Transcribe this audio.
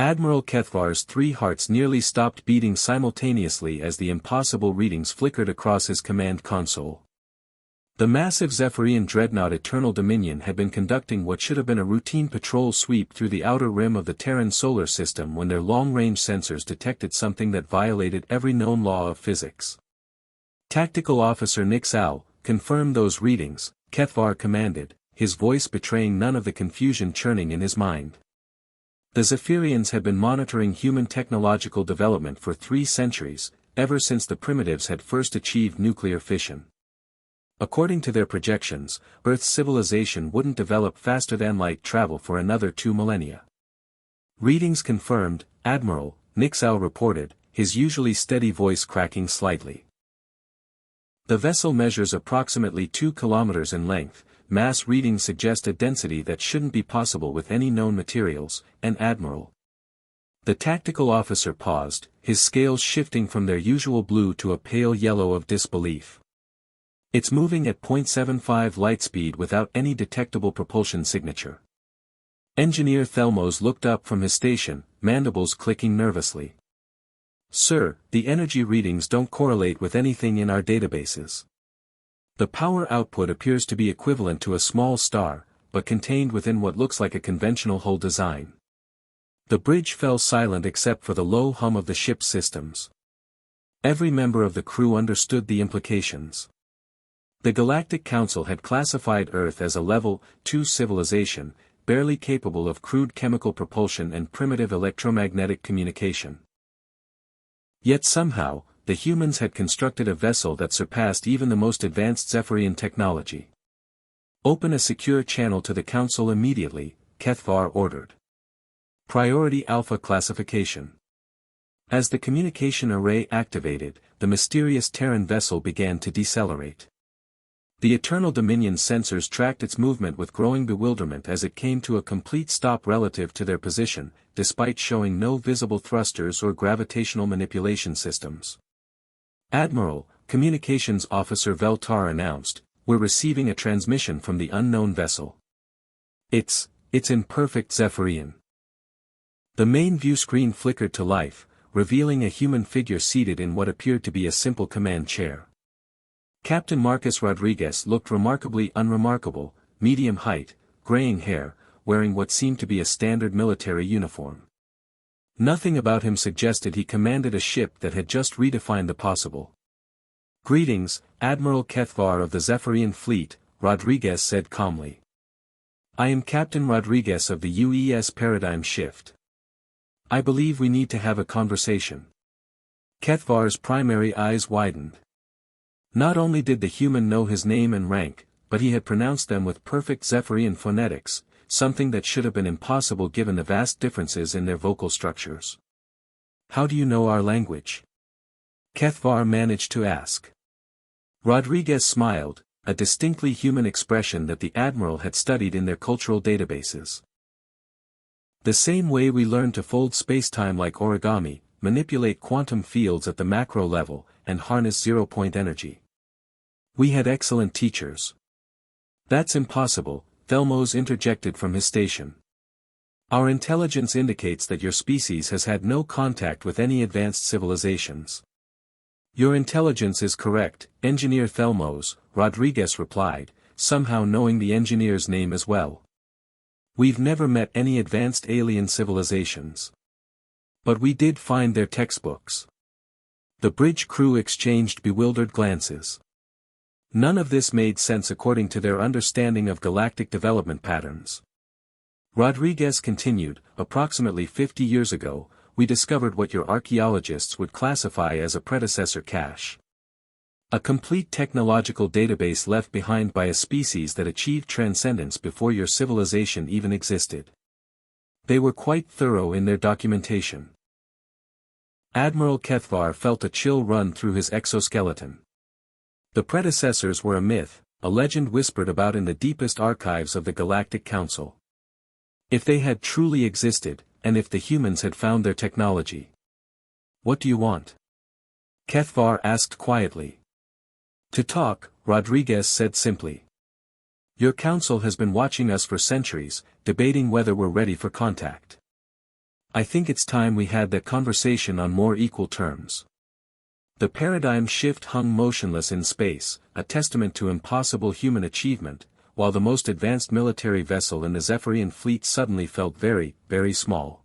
Admiral Kethvar's 3 hearts nearly stopped beating simultaneously as the impossible readings flickered across his command console. The massive Zephyrian dreadnought Eternal Dominion had been conducting what should have been a routine patrol sweep through the outer rim of the Terran solar system when their long-range sensors detected something that violated every known law of physics. Tactical Officer Nixal, confirm those readings, Kethvar commanded, his voice betraying none of the confusion churning in his mind. The Zephyrians had been monitoring human technological development for 3 centuries, ever since the primitives had first achieved nuclear fission. According to their projections, Earth's civilization wouldn't develop faster than light travel for another 2 millennia. Readings confirmed, Admiral, Nixal reported, his usually steady voice cracking slightly. The vessel measures approximately 2 kilometers in length. Mass readings suggest a density that shouldn't be possible with any known materials, and Admiral. The tactical officer paused, his scales shifting from their usual blue to a pale yellow of disbelief. It's moving at 0.75 light speed without any detectable propulsion signature. Engineer Thelmos looked up from his station, mandibles clicking nervously. Sir, the energy readings don't correlate with anything in our databases. The power output appears to be equivalent to a small star, but contained within what looks like a conventional hull design. The bridge fell silent except for the low hum of the ship's systems. Every member of the crew understood the implications. The Galactic Council had classified Earth as a Level 2 civilization, barely capable of crude chemical propulsion and primitive electromagnetic communication. Yet somehow, the humans had constructed a vessel that surpassed even the most advanced Zephyrian technology. Open a secure channel to the Council immediately, Kethvar ordered. Priority Alpha classification. As the communication array activated, the mysterious Terran vessel began to decelerate. The Eternal Dominion sensors tracked its movement with growing bewilderment as it came to a complete stop relative to their position, despite showing no visible thrusters or gravitational manipulation systems. Admiral, Communications Officer Veltar announced, we're receiving a transmission from the unknown vessel. It's in perfect Zephyrian. The main view screen flickered to life, revealing a human figure seated in what appeared to be a simple command chair. Captain Marcus Rodriguez looked remarkably unremarkable, medium height, graying hair, wearing what seemed to be a standard military uniform. Nothing about him suggested he commanded a ship that had just redefined the possible. Greetings, Admiral Kethvar of the Zephyrian Fleet, Rodriguez said calmly. I am Captain Rodriguez of the UES Paradigm Shift. I believe we need to have a conversation. Kethvar's primary eyes widened. Not only did the human know his name and rank, but he had pronounced them with perfect Zephyrian phonetics, something that should have been impossible given the vast differences in their vocal structures. How do you know our language? Kethvar managed to ask. Rodriguez smiled, a distinctly human expression that the Admiral had studied in their cultural databases. The same way we learn to fold spacetime like origami, manipulate quantum fields at the macro level, and harness zero-point energy. We had excellent teachers. That's impossible, Thelmos interjected from his station. Our intelligence indicates that your species has had no contact with any advanced civilizations. Your intelligence is correct, Engineer Thelmos, Rodriguez replied, somehow knowing the engineer's name as well. We've never met any advanced alien civilizations. But we did find their textbooks. The bridge crew exchanged bewildered glances. None of this made sense according to their understanding of galactic development patterns. Rodriguez continued, approximately 50 years ago, we discovered what your archaeologists would classify as a predecessor cache. A complete technological database left behind by a species that achieved transcendence before your civilization even existed. They were quite thorough in their documentation. Admiral Kethvar felt a chill run through his exoskeleton. The predecessors were a myth, a legend whispered about in the deepest archives of the Galactic Council. If they had truly existed, and if the humans had found their technology. What do you want? Kethvar asked quietly. To talk, Rodriguez said simply. Your council has been watching us for centuries, debating whether we're ready for contact. I think it's time we had that conversation on more equal terms. The paradigm shift hung motionless in space, a testament to impossible human achievement, while the most advanced military vessel in the Zephyrian fleet suddenly felt very, very small.